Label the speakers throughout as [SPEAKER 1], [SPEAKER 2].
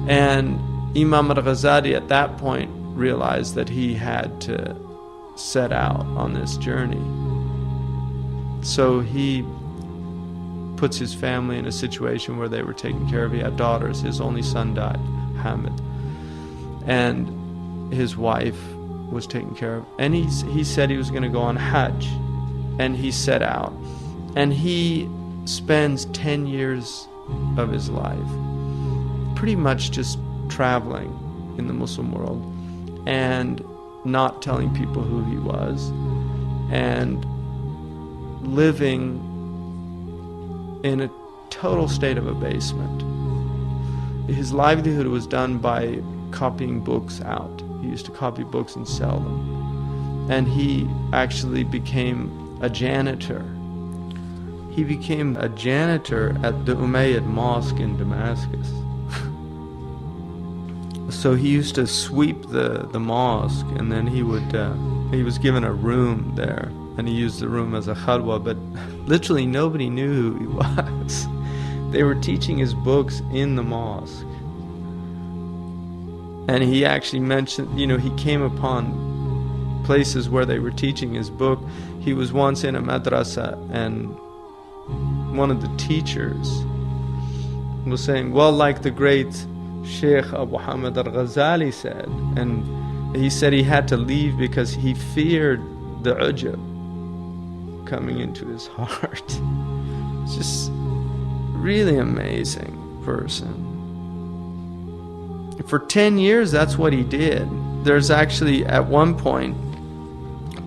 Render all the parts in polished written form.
[SPEAKER 1] And Imam Al Ghazali at that point realized that he had to set out on this journey. So he puts his family in a situation where they were taken care of. He had daughters. His only son died, Hamid. And his wife was taken care of. And he said he was going to go on Hajj. And he set out. And he spends 10 years of his life pretty much just traveling in the Muslim world and not telling people who he was and living in a total state of abasement. His livelihood was done by copying books out. He used to copy books and sell them. And he actually became a janitor. He became a janitor at the Umayyad Mosque in Damascus. So he used to sweep the mosque, and then he was given a room there, and he used the room as a khalwa, but literally nobody knew who he was. They were teaching his books in the mosque. And he actually mentioned, he came upon places where they were teaching his book. He was once in a madrasa, and one of the teachers was saying, well, like the great Sheikh Abu Hamid Al Ghazali said, and he said he had to leave because he feared the ujab coming into his heart. Just really amazing person. For 10 years, that's what he did. There's actually, at one point,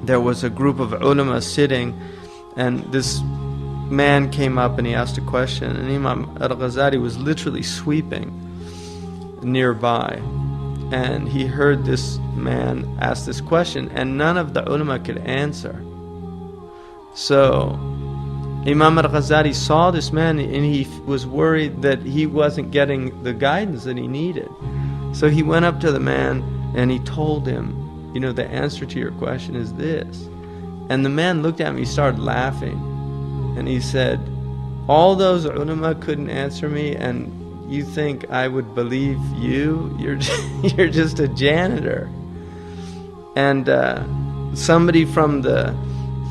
[SPEAKER 1] there was a group of ulama sitting, and this man came up and he asked a question, and Imam Al Ghazali was literally sweeping nearby, and he heard this man ask this question, and none of the ulama could answer. So Imam Al Ghazali saw this man, and he was worried that he wasn't getting the guidance that he needed. So he went up to the man and he told him, the answer to your question is this. And the man looked at me, started laughing, and he said, all those ulama couldn't answer me, and you think I would believe you? You're just a janitor. And somebody from the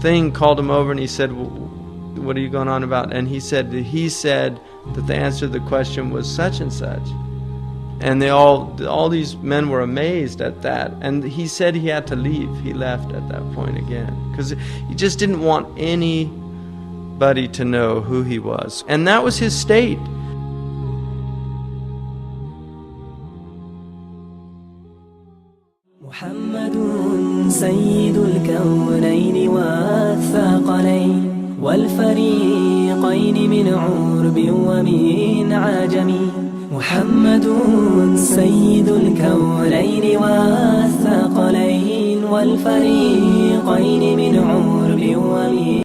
[SPEAKER 1] thing called him over, and he said, well, what are you going on about? And he said that the answer to the question was such and such. And all these men were amazed at that. And he said he had to leave. He left at that point again, because he just didn't want anybody to know who he was. And that was his state.
[SPEAKER 2] محمد سيد الكونين والثقلين والفريقين من عرب ومن عجم. محمد سيد الكونين والثقلين والفريقين من عرب ومن